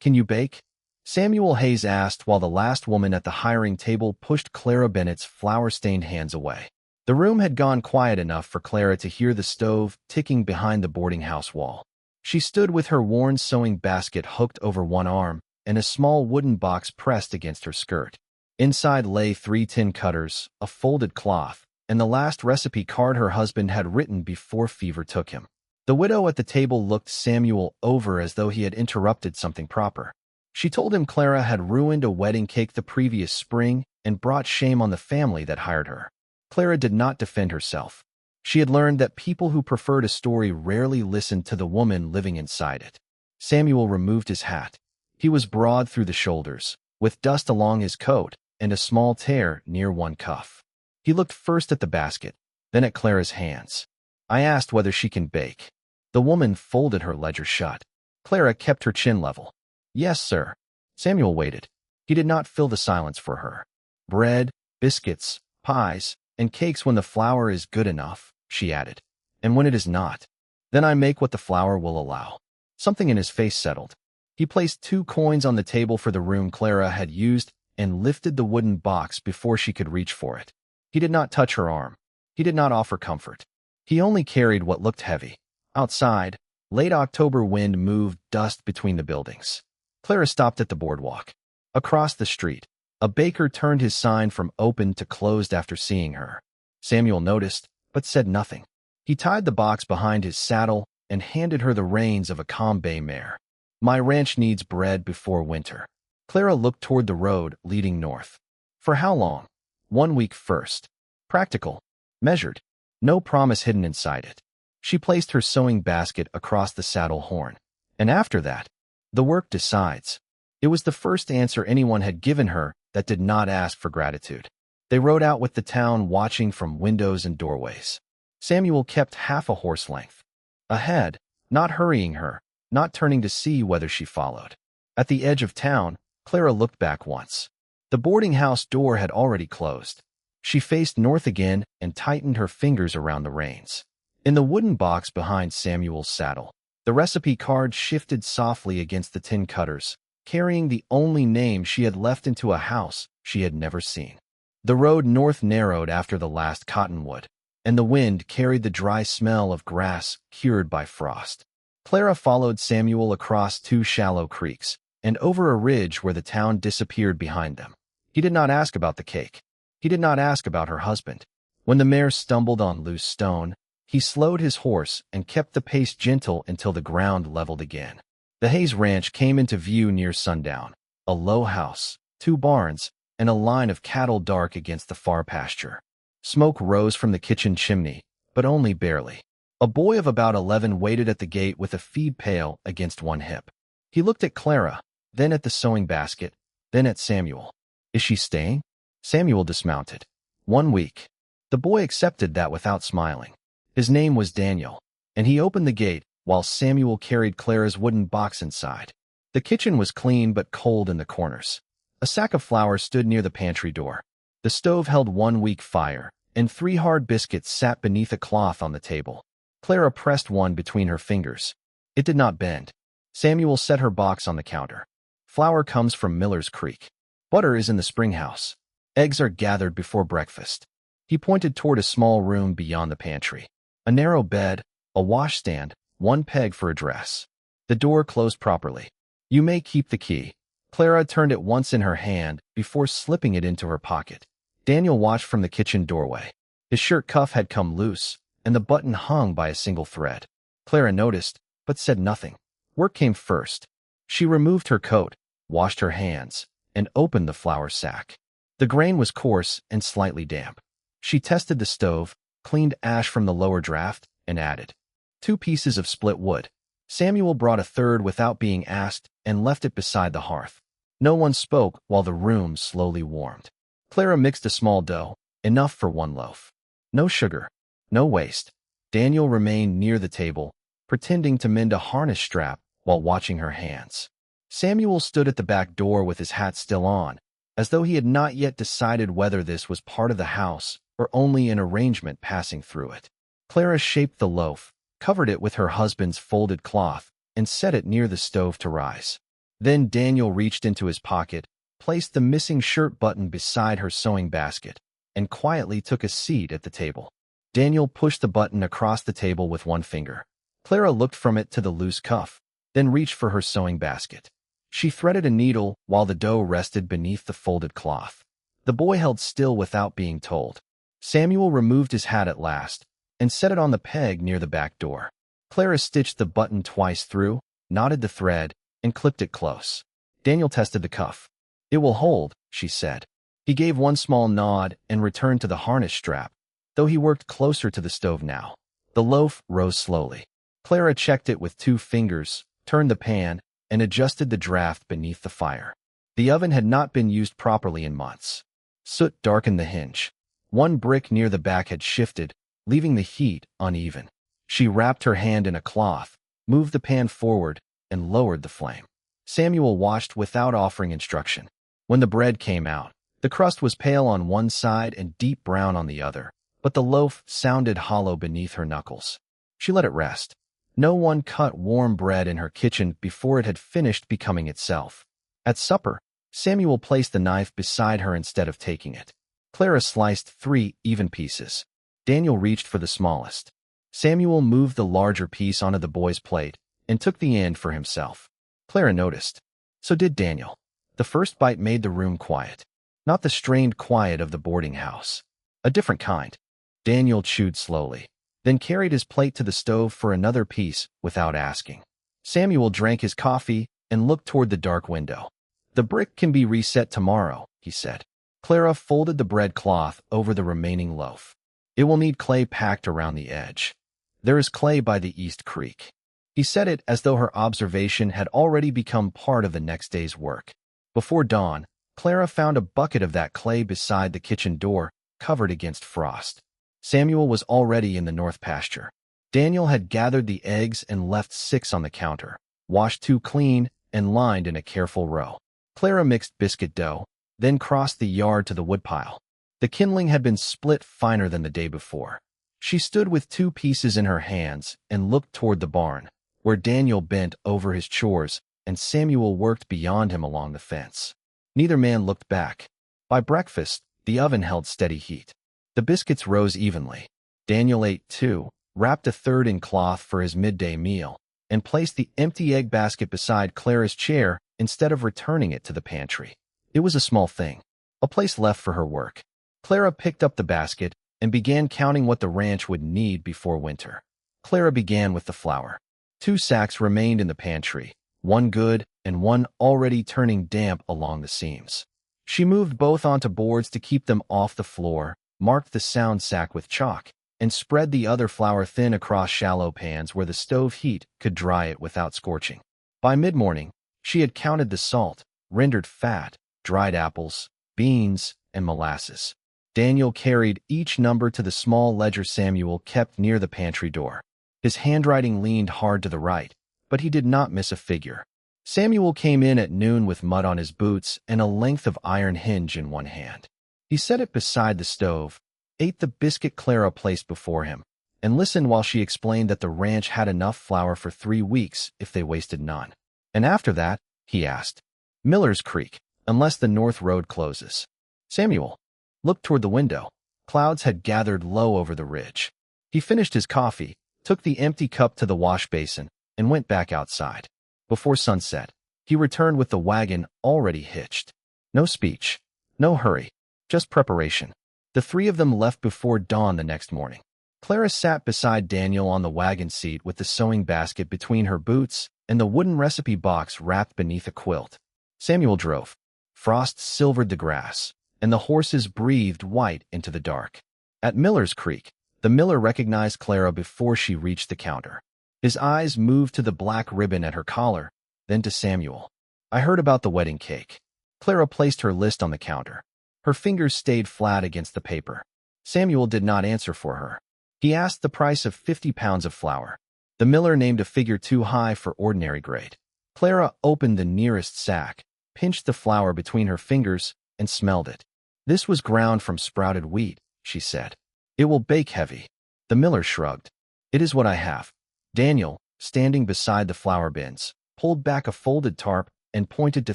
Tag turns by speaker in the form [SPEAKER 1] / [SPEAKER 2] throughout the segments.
[SPEAKER 1] "Can you bake?" Samuel Hayes asked while the last woman at the hiring table pushed Clara Bennett's flour-stained hands away. The room had gone quiet enough for Clara to hear the stove ticking behind the boarding house wall. She stood with her worn sewing basket hooked over one arm and a small wooden box pressed against her skirt. Inside lay 3 tin cutters, a folded cloth, and the last recipe card her husband had written before fever took him. The widow at the table looked Samuel over as though he had interrupted something proper. She told him Clara had ruined a wedding cake the previous spring and brought shame on the family that hired her. Clara did not defend herself. She had learned that people who preferred a story rarely listened to the woman living inside it. Samuel removed his hat. He was broad through the shoulders, with dust along his coat and a small tear near one cuff. He looked first at the basket, then at Clara's hands. "I asked whether she can bake." The woman folded her ledger shut. Clara kept her chin level. "Yes, sir." Samuel waited. He did not fill the silence for her. "Bread, biscuits, pies, and cakes when the flour is good enough," she added. "And when it is not, then I make what the flour will allow." Something in his face settled. He placed 2 coins on the table for the room Clara had used and lifted the wooden box before she could reach for it. He did not touch her arm. He did not offer comfort. He only carried what looked heavy. Outside, late October wind moved dust between the buildings. Clara stopped at the boardwalk. Across the street, a baker turned his sign from open to closed after seeing her. Samuel noticed, but said nothing. He tied the box behind his saddle and handed her the reins of a calm bay mare. "My ranch needs bread before winter." Clara looked toward the road leading north. For how long? 1 week first. Practical. Measured. No promise hidden inside it. She placed her sewing basket across the saddle horn. And after that, the work decides. It was the first answer anyone had given her that did not ask for gratitude. They rode out with the town watching from windows and doorways. Samuel kept half a horse length ahead, not hurrying her, not turning to see whether she followed. At the edge of town, Clara looked back once. The boarding house door had already closed. She faced north again and tightened her fingers around the reins. In the wooden box behind Samuel's saddle, the recipe card shifted softly against the tin cutters, carrying the only name she had left into a house she had never seen. The road north narrowed after the last cottonwood, and the wind carried the dry smell of grass cured by frost. Clara followed Samuel across 2 shallow creeks and over a ridge where the town disappeared behind them. He did not ask about the cake. He did not ask about her husband. When the mare stumbled on loose stone, he slowed his horse and kept the pace gentle until the ground leveled again. The Hayes Ranch came into view near sundown, a low house, 2 barns, and a line of cattle dark against the far pasture. Smoke rose from the kitchen chimney, but only barely. A boy of about 11 waited at the gate with a feed pail against one hip. He looked at Clara, then at the sewing basket, then at Samuel. "Is she staying?" Samuel dismounted. 1 week. The boy accepted that without smiling. His name was Daniel, and he opened the gate while Samuel carried Clara's wooden box inside. The kitchen was clean but cold in the corners. A sack of flour stood near the pantry door. The stove held 1 week fire, and 3 hard biscuits sat beneath a cloth on the table. Clara pressed one between her fingers. It did not bend. Samuel set her box on the counter. "Flour comes from Miller's Creek. Butter is in the spring house. Eggs are gathered before breakfast." He pointed toward a small room beyond the pantry. A narrow bed, a washstand, 1 peg for a dress. The door closed properly. "You may keep the key." Clara turned it once in her hand before slipping it into her pocket. Daniel watched from the kitchen doorway. His shirt cuff had come loose, and the button hung by a single thread. Clara noticed, but said nothing. Work came first. She removed her coat, washed her hands, and opened the flour sack. The grain was coarse and slightly damp. She tested the stove, cleaned ash from the lower draft, and added 2 pieces of split wood. Samuel brought a third without being asked and left it beside the hearth. No one spoke while the room slowly warmed. Clara mixed a small dough, enough for 1 loaf. No sugar, no waste. Daniel remained near the table, pretending to mend a harness strap while watching her hands. Samuel stood at the back door with his hat still on, as though he had not yet decided whether this was part of the house or only an arrangement passing through it. Clara shaped the loaf, covered it with her husband's folded cloth, and set it near the stove to rise. Then Daniel reached into his pocket, placed the missing shirt button beside her sewing basket, and quietly took a seat at the table. Daniel pushed the button across the table with one finger. Clara looked from it to the loose cuff, then reached for her sewing basket. She threaded a needle while the dough rested beneath the folded cloth. The boy held still without being told. Samuel removed his hat at last and set it on the peg near the back door. Clara stitched the button twice through, knotted the thread, and clipped it close. Daniel tested the cuff. "It will hold," she said. He gave one small nod and returned to the harness strap, though he worked closer to the stove now. The loaf rose slowly. Clara checked it with 2 fingers, turned the pan, and adjusted the draft beneath the fire. The oven had not been used properly in months. Soot darkened the hinge. One brick near the back had shifted, leaving the heat uneven. She wrapped her hand in a cloth, moved the pan forward, and lowered the flame. Samuel watched without offering instruction. When the bread came out, the crust was pale on one side and deep brown on the other, but the loaf sounded hollow beneath her knuckles. She let it rest. No one cut warm bread in her kitchen before it had finished becoming itself. At supper, Samuel placed the knife beside her instead of taking it. Clara sliced 3 even pieces. Daniel reached for the smallest. Samuel moved the larger piece onto the boy's plate and took the end for himself. Clara noticed. So did Daniel. The first bite made the room quiet. Not the strained quiet of the boarding house. A different kind. Daniel chewed slowly, then carried his plate to the stove for another piece without asking. Samuel drank his coffee and looked toward the dark window. "The brick can be reset tomorrow," he said. Clara folded the bread cloth over the remaining loaf. "It will need clay packed around the edge. There is clay by the East Creek." He said it as though her observation had already become part of the next day's work. Before dawn, Clara found a bucket of that clay beside the kitchen door, covered against frost. Samuel was already in the north pasture. Daniel had gathered the eggs and left 6 on the counter, washed 2 clean and lined in a careful row. Clara mixed biscuit dough, then crossed the yard to the woodpile. The kindling had been split finer than the day before. She stood with 2 pieces in her hands and looked toward the barn, where Daniel bent over his chores and Samuel worked beyond him along the fence. Neither man looked back. By breakfast, the oven held steady heat. The biscuits rose evenly. Daniel ate 2, wrapped a third in cloth for his midday meal, and placed the empty egg basket beside Clara's chair instead of returning it to the pantry. It was a small thing, a place left for her work. Clara picked up the basket and began counting what the ranch would need before winter. Clara began with the flour. 2 sacks remained in the pantry, one good and one already turning damp along the seams. She moved both onto boards to keep them off the floor, marked the sound sack with chalk, and spread the other flour thin across shallow pans where the stove heat could dry it without scorching. By mid-morning, she had counted the salt, rendered fat, dried apples, beans, and molasses. Daniel carried each number to the small ledger Samuel kept near the pantry door. His handwriting leaned hard to the right, but he did not miss a figure. Samuel came in at noon with mud on his boots and a length of iron hinge in one hand. He set it beside the stove, ate the biscuit Clara placed before him, and listened while she explained that the ranch had enough flour for 3 weeks if they wasted none. "And after that," he asked. "Miller's Creek, unless the north road closes." Samuel looked toward the window. Clouds had gathered low over the ridge. He finished his coffee, took the empty cup to the wash basin, and went back outside. Before sunset, he returned with the wagon already hitched. No speech, no hurry, just preparation. The 3 of them left before dawn the next morning. Clara sat beside Daniel on the wagon seat with the sewing basket between her boots and the wooden recipe box wrapped beneath a quilt. Samuel drove. Frost silvered the grass, and the horses breathed white into the dark. At Miller's Creek, the miller recognized Clara before she reached the counter. His eyes moved to the black ribbon at her collar, then to Samuel. "I heard about the wedding cake." Clara placed her list on the counter. Her fingers stayed flat against the paper. Samuel did not answer for her. He asked the price of 50 pounds of flour. The miller named a figure too high for ordinary grade. Clara opened the nearest sack, pinched the flour between her fingers, and smelled it. "This was ground from sprouted wheat," she said. "It will bake heavy." The miller shrugged. "It is what I have." Daniel, standing beside the flour bins, pulled back a folded tarp and pointed to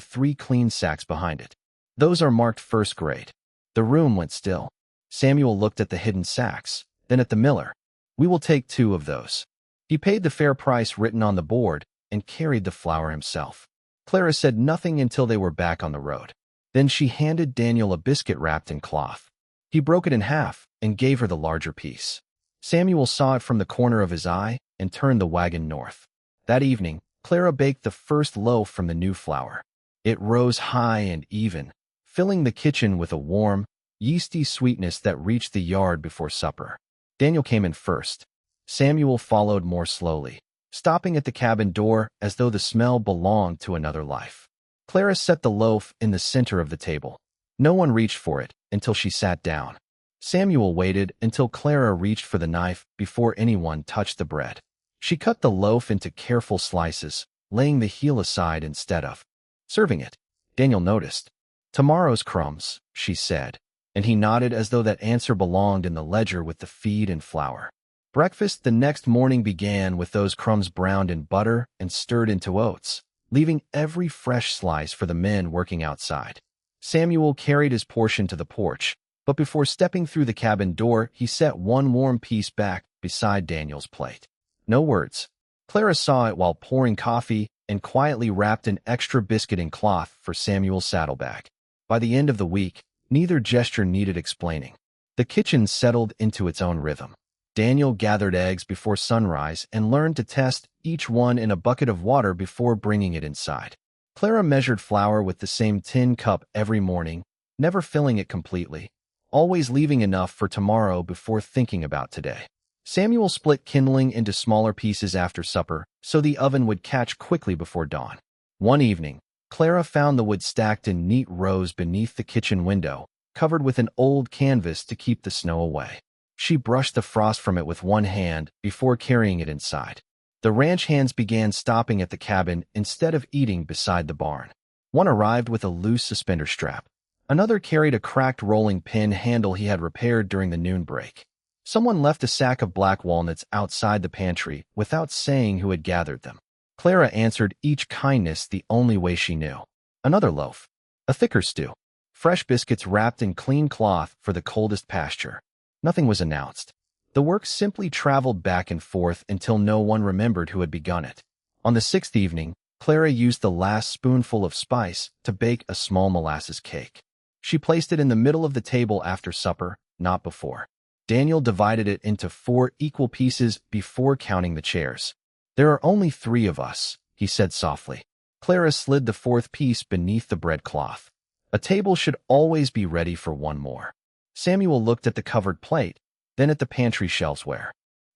[SPEAKER 1] 3 clean sacks behind it. Those are marked first grade. The room went still. Samuel looked at the hidden sacks, then at the miller. We will take 2 of those. He paid the fair price written on the board and carried the flour himself. Clara said nothing until they were back on the road. Then she handed Daniel a biscuit wrapped in cloth. He broke it in half and gave her the larger piece. Samuel saw it from the corner of his eye and turned the wagon north. That evening, Clara baked the first loaf from the new flour. It rose high and even, filling the kitchen with a warm, yeasty sweetness that reached the yard before supper. Daniel came in first. Samuel followed more slowly, stopping at the cabin door as though the smell belonged to another life. Clara set the loaf in the center of the table. No one reached for it until she sat down. Samuel waited until Clara reached for the knife before anyone touched the bread. She cut the loaf into careful slices, laying the heel aside instead of serving it. Daniel noticed. "Tomorrow's crumbs," she said, and he nodded as though that answer belonged in the ledger with the feed and flour. Breakfast the next morning began with those crumbs browned in butter and stirred into oats, leaving every fresh slice for the men working outside. Samuel carried his portion to the porch, but before stepping through the cabin door, he set one warm piece back beside Daniel's plate. No words. Clara saw it while pouring coffee and quietly wrapped an extra biscuit in cloth for Samuel's saddlebag. By the end of the week, neither gesture needed explaining. The kitchen settled into its own rhythm. Daniel gathered eggs before sunrise and learned to test each one in a bucket of water before bringing it inside. Clara measured flour with the same tin cup every morning, never filling it completely, always leaving enough for tomorrow before thinking about today. Samuel split kindling into smaller pieces after supper so the oven would catch quickly before dawn. One evening, Clara found the wood stacked in neat rows beneath the kitchen window, covered with an old canvas to keep the snow away. She brushed the frost from it with one hand before carrying it inside. The ranch hands began stopping at the cabin instead of eating beside the barn. One arrived with a loose suspender strap. Another carried a cracked rolling pin handle he had repaired during the noon break. Someone left a sack of black walnuts outside the pantry without saying who had gathered them. Clara answered each kindness the only way she knew. Another loaf. A thicker stew. Fresh biscuits wrapped in clean cloth for the coldest pasture. Nothing was announced. The work simply traveled back and forth until no one remembered who had begun it. On the 6th evening, Clara used the last spoonful of spice to bake a small molasses cake. She placed it in the middle of the table after supper, not before. Daniel divided it into 4 equal pieces before counting the chairs. "There are only 3 of us," he said softly. Clara slid the 4th piece beneath the bread cloth. A table should always be ready for one more. Samuel looked at the covered plate, then at the pantry shelves where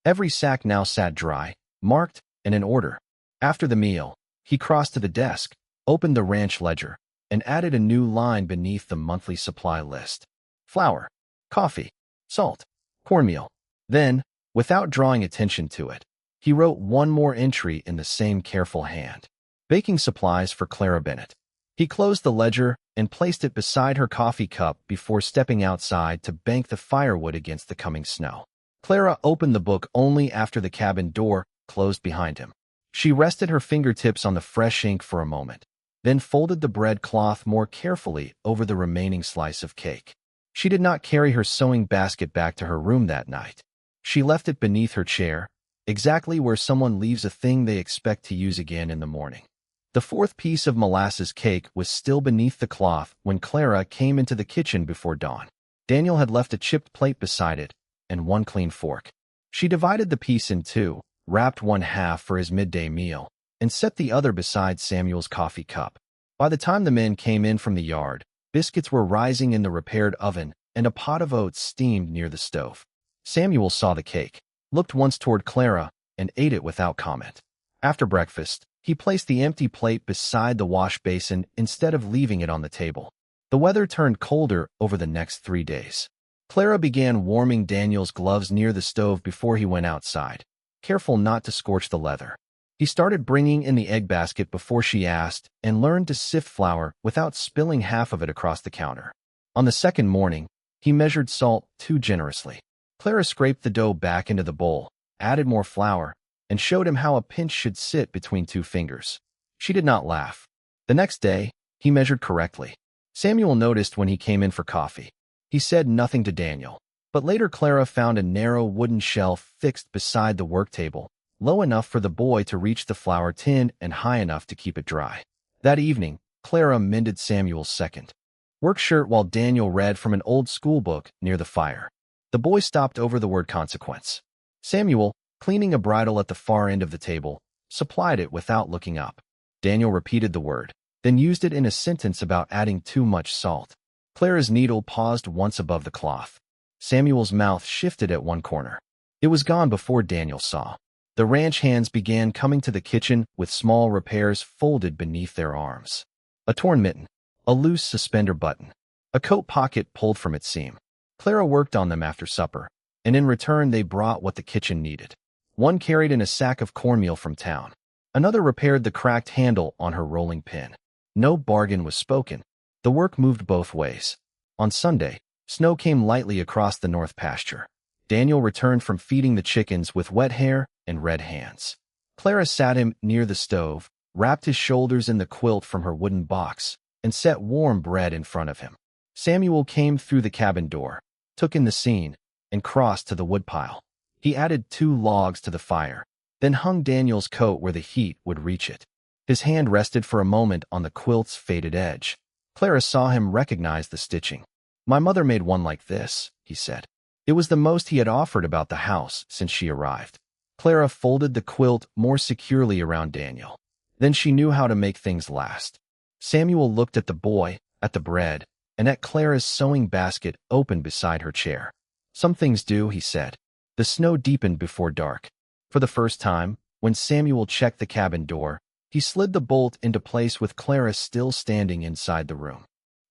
[SPEAKER 1] every sack now sat dry, marked, and in order. After the meal, he crossed to the desk, opened the ranch ledger, and added a new line beneath the monthly supply list. Flour, coffee, salt, cornmeal. Then, without drawing attention to it, he wrote one more entry in the same careful hand. Baking supplies for Clara Bennett. He closed the ledger and placed it beside her coffee cup before stepping outside to bank the firewood against the coming snow. Clara opened the book only after the cabin door closed behind him. She rested her fingertips on the fresh ink for a moment, then folded the bread cloth more carefully over the remaining slice of cake. She did not carry her sewing basket back to her room that night. She left it beneath her chair, exactly where someone leaves a thing they expect to use again in the morning. The 4th piece of molasses cake was still beneath the cloth when Clara came into the kitchen before dawn. Daniel had left a chipped plate beside it and one clean fork. She divided the piece in 2, wrapped one half for his midday meal, and set the other beside Samuel's coffee cup. By the time the men came in from the yard, biscuits were rising in the repaired oven and a pot of oats steamed near the stove. Samuel saw the cake, looked once toward Clara, and ate it without comment. After breakfast, he placed the empty plate beside the wash basin instead of leaving it on the table. The weather turned colder over the next 3 days. Clara began warming Daniel's gloves near the stove before he went outside, careful not to scorch the leather. He started bringing in the egg basket before she asked and learned to sift flour without spilling half of it across the counter. On the 2nd morning, he measured salt too generously. Clara scraped the dough back into the bowl, added more flour, and showed him how a pinch should sit between 2 fingers. She did not laugh. The next day, he measured correctly. Samuel noticed when he came in for coffee. He said nothing to Daniel, but later Clara found a narrow wooden shelf fixed beside the work table, low enough for the boy to reach the flour tin and high enough to keep it dry. That evening, Clara mended Samuel's second work shirt while Daniel read from an old school book near the fire. The boy stopped over the word consequence. Samuel, cleaning a bridle at the far end of the table, supplied it without looking up. Daniel repeated the word, then used it in a sentence about adding too much salt. Clara's needle paused once above the cloth. Samuel's mouth shifted at one corner. It was gone before Daniel saw. The ranch hands began coming to the kitchen with small repairs folded beneath their arms. A torn mitten, a loose suspender button, a coat pocket pulled from its seam. Clara worked on them after supper, and in return they brought what the kitchen needed. One carried in a sack of cornmeal from town. Another repaired the cracked handle on her rolling pin. No bargain was spoken. The work moved both ways. On Sunday, snow came lightly across the north pasture. Daniel returned from feeding the chickens with wet hair and red hands. Clara sat him near the stove, wrapped his shoulders in the quilt from her wooden box, and set warm bread in front of him. Samuel came through the cabin door, took in the scene, and crossed to the woodpile. He added 2 logs to the fire, then hung Daniel's coat where the heat would reach it. His hand rested for a moment on the quilt's faded edge. Clara saw him recognize the stitching. "My mother made one like this," he said. It was the most he had offered about the house since she arrived. Clara folded the quilt more securely around Daniel. Then she knew how to make things last. Samuel looked at the boy, at the bread, and at Clara's sewing basket open beside her chair. "Some things do," he said. The snow deepened before dark. For the first time, when Samuel checked the cabin door, he slid the bolt into place with Clara still standing inside the room.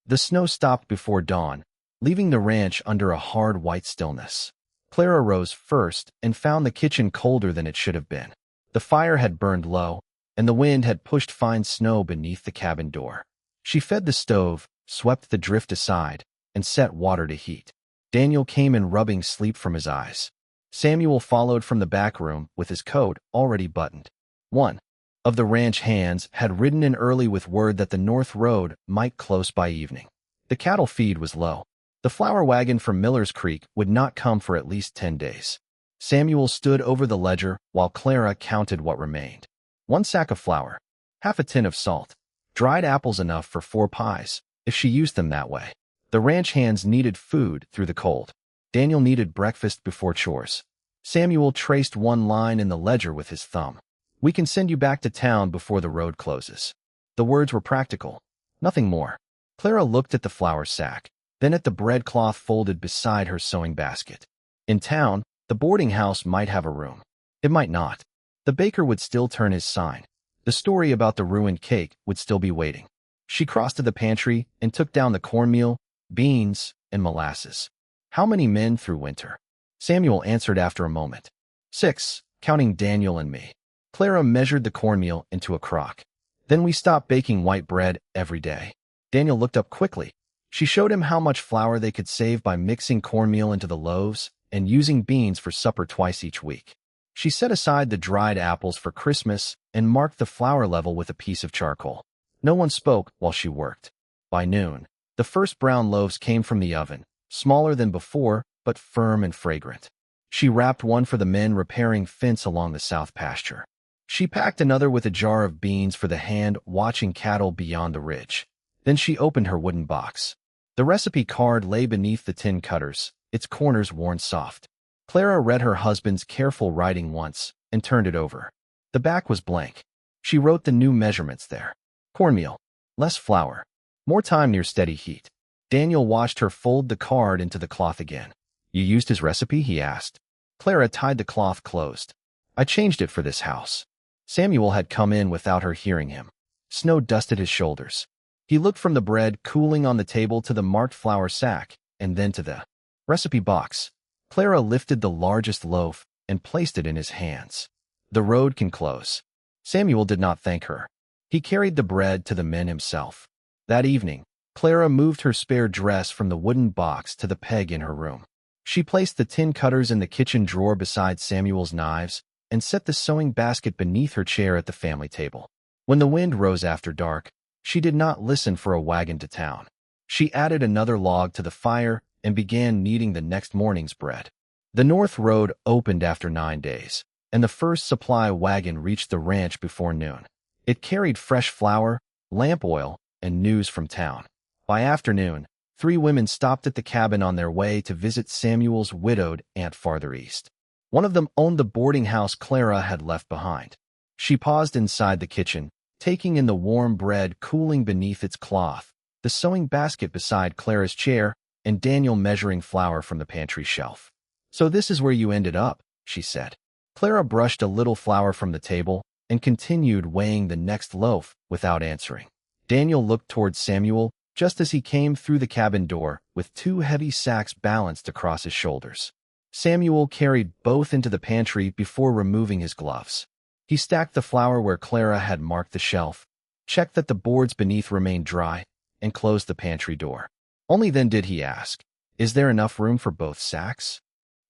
[SPEAKER 1] The snow stopped before dawn, leaving the ranch under a hard white stillness. Clara rose first and found the kitchen colder than it should have been. The fire had burned low, and the wind had pushed fine snow beneath the cabin door. She fed the stove, swept the drift aside, and set water to heat. Daniel came in rubbing sleep from his eyes. Samuel followed from the back room with his coat already buttoned. One of the ranch hands had ridden in early with word that the north road might close by evening. The cattle feed was low. The flour wagon from Miller's Creek would not come for at least 10 days. Samuel stood over the ledger while Clara counted what remained. 1 sack of flour, half a tin of salt, dried apples enough for 4 pies, if she used them that way. The ranch hands needed food through the cold. Daniel needed breakfast before chores. Samuel traced one line in the ledger with his thumb. "We can send you back to town before the road closes." The words were practical, nothing more. Clara looked at the flour sack, then at the breadcloth folded beside her sewing basket. In town, the boarding house might have a room. It might not. The baker would still turn his sign. The story about the ruined cake would still be waiting. She crossed to the pantry and took down the cornmeal, beans, and molasses. "How many men through winter?" Samuel answered after a moment. 6, counting Daniel and me. Clara measured the cornmeal into a crock. "Then we stopped baking white bread every day." Daniel looked up quickly. She showed him how much flour they could save by mixing cornmeal into the loaves and using beans for supper twice each week. She set aside the dried apples for Christmas and marked the flour level with a piece of charcoal. No one spoke while she worked. By noon, the first brown loaves came from the oven, smaller than before, but firm and fragrant. She wrapped one for the men repairing fence along the south pasture. She packed another with a jar of beans for the hand watching cattle beyond the ridge. Then she opened her wooden box. The recipe card lay beneath the tin cutters, its corners worn soft. Clara read her husband's careful writing once and turned it over. The back was blank. She wrote the new measurements there. Cornmeal, less flour, more time near steady heat. Daniel watched her fold the card into the cloth again. "You used his recipe?" he asked. Clara tied the cloth closed. "I changed it for this house." Samuel had come in without her hearing him. Snow dusted his shoulders. He looked from the bread cooling on the table to the marked flour sack, and then to the recipe box. Clara lifted the largest loaf and placed it in his hands. "The road can close." Samuel did not thank her. He carried the bread to the men himself. That evening, Clara moved her spare dress from the wooden box to the peg in her room. She placed the tin cutters in the kitchen drawer beside Samuel's knives and set the sewing basket beneath her chair at the family table. When the wind rose after dark, She did not listen for a wagon to town. She added another log to the fire and began kneading the next morning's bread. The North Road opened after 9 days, and the first supply wagon reached the ranch before noon. It carried fresh flour, lamp oil, and news from town. By afternoon, 3 women stopped at the cabin on their way to visit Samuel's widowed aunt farther east. One of them owned the boarding house Clara had left behind. She paused inside the kitchen, taking in the warm bread cooling beneath its cloth, the sewing basket beside Clara's chair, and Daniel measuring flour from the pantry shelf. "So this is where you ended up," she said. Clara brushed a little flour from the table and continued weighing the next loaf without answering. Daniel looked toward Samuel just as he came through the cabin door with 2 heavy sacks balanced across his shoulders. Samuel carried both into the pantry before removing his gloves. He stacked the flour where Clara had marked the shelf, checked that the boards beneath remained dry, and closed the pantry door. Only then did he ask, "Is there enough room for both sacks?"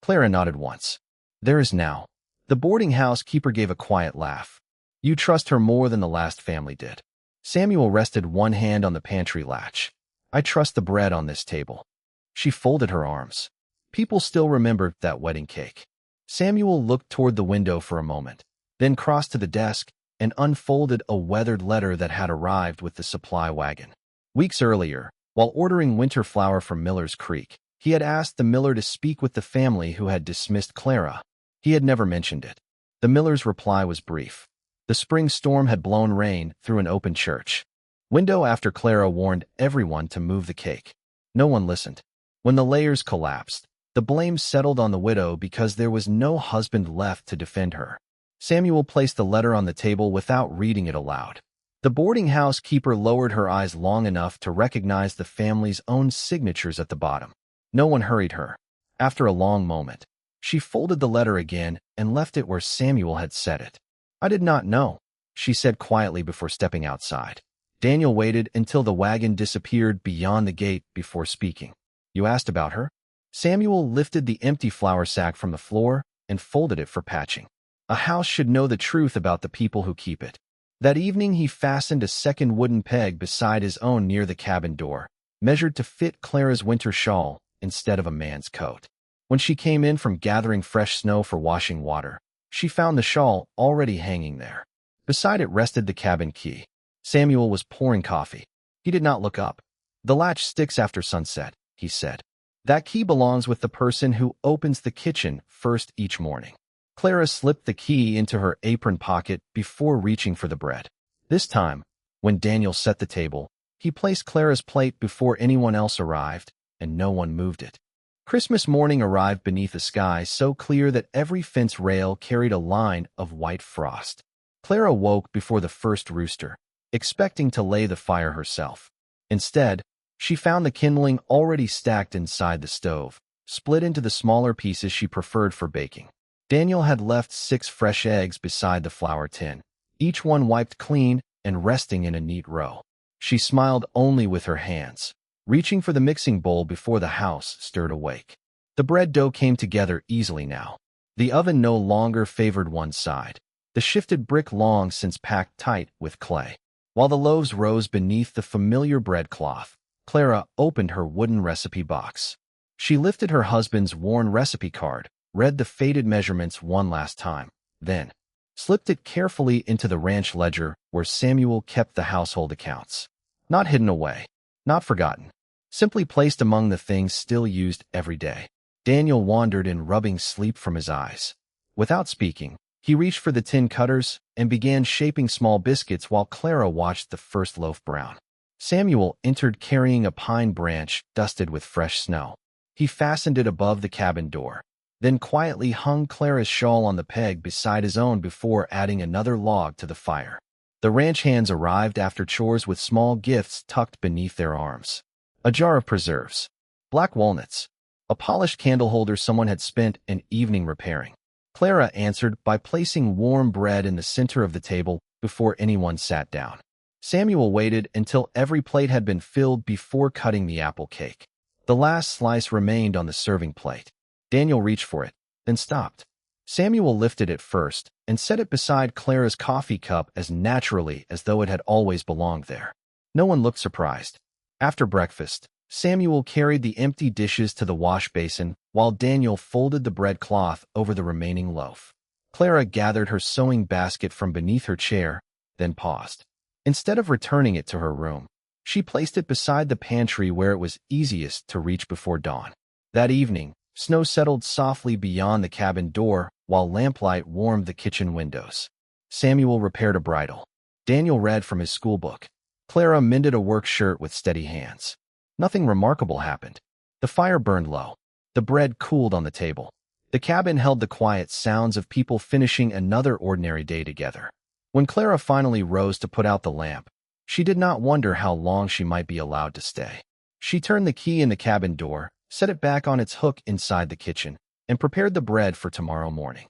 [SPEAKER 1] Clara nodded once. "There is now." The boarding house keeper gave a quiet laugh. "You trust her more than the last family did." Samuel rested one hand on the pantry latch. "I trust the bread on this table." She folded her arms. People still remembered that wedding cake. Samuel looked toward the window for a moment, then crossed to the desk and unfolded a weathered letter that had arrived with the supply wagon. Weeks earlier, while ordering winter flour from Miller's Creek, he had asked the miller to speak with the family who had dismissed Clara. He had never mentioned it. The miller's reply was brief. The spring storm had blown rain through an open church window after Clara warned everyone to move the cake. No one listened. When the layers collapsed, the blame settled on the widow because there was no husband left to defend her. Samuel placed the letter on the table without reading it aloud. The boarding house keeper lowered her eyes long enough to recognize the family's own signatures at the bottom. No one hurried her. After a long moment, she folded the letter again and left it where Samuel had set it. "I did not know," she said quietly before stepping outside. Daniel waited until the wagon disappeared beyond the gate before speaking. "You asked about her?" Samuel lifted the empty flour sack from the floor and folded it for patching. A house should know the truth about the people who keep it. That evening he fastened a second wooden peg beside his own near the cabin door, measured to fit Clara's winter shawl instead of a man's coat. When she came in from gathering fresh snow for washing water, she found the shawl already hanging there. Beside it rested the cabin key. Samuel was pouring coffee. He did not look up. "The latch sticks after sunset," he said. "That key belongs with the person who opens the kitchen first each morning." Clara slipped the key into her apron pocket before reaching for the bread. This time, when Daniel set the table, he placed Clara's plate before anyone else arrived, and no one moved it. Christmas morning arrived beneath a sky so clear that every fence rail carried a line of white frost. Clara woke before the first rooster, expecting to lay the fire herself. Instead, she found the kindling already stacked inside the stove, split into the smaller pieces she preferred for baking. Daniel had left 6 fresh eggs beside the flour tin, each one wiped clean and resting in a neat row. She smiled only with her hands, reaching for the mixing bowl before the house stirred awake. The bread dough came together easily now. The oven no longer favored one side, the shifted brick long since packed tight with clay. While the loaves rose beneath the familiar bread cloth, Clara opened her wooden recipe box. She lifted her husband's worn recipe card, read the faded measurements one last time, then slipped it carefully into the ranch ledger where Samuel kept the household accounts. Not hidden away, not forgotten, simply placed among the things still used every day. Daniel wandered in, rubbing sleep from his eyes. Without speaking, he reached for the tin cutters and began shaping small biscuits while Clara watched the first loaf brown. Samuel entered carrying a pine branch dusted with fresh snow. He fastened it above the cabin door, then quietly hung Clara's shawl on the peg beside his own before adding another log to the fire. The ranch hands arrived after chores with small gifts tucked beneath their arms. A jar of preserves, black walnuts, a polished candle holder someone had spent an evening repairing. Clara answered by placing warm bread in the center of the table before anyone sat down. Samuel waited until every plate had been filled before cutting the apple cake. The last slice remained on the serving plate. Daniel reached for it, then stopped. Samuel lifted it first and set it beside Clara's coffee cup as naturally as though it had always belonged there. No one looked surprised. After breakfast, Samuel carried the empty dishes to the wash basin while Daniel folded the bread cloth over the remaining loaf. Clara gathered her sewing basket from beneath her chair, then paused. Instead of returning it to her room, she placed it beside the pantry where it was easiest to reach before dawn. That evening, snow settled softly beyond the cabin door while lamplight warmed the kitchen windows. Samuel repaired a bridle. Daniel read from his schoolbook. Clara mended a work shirt with steady hands. Nothing remarkable happened. The fire burned low. The bread cooled on the table. The cabin held the quiet sounds of people finishing another ordinary day together. When Clara finally rose to put out the lamp, she did not wonder how long she might be allowed to stay. She turned the key in the cabin door, set it back on its hook inside the kitchen, and prepared the bread for tomorrow morning.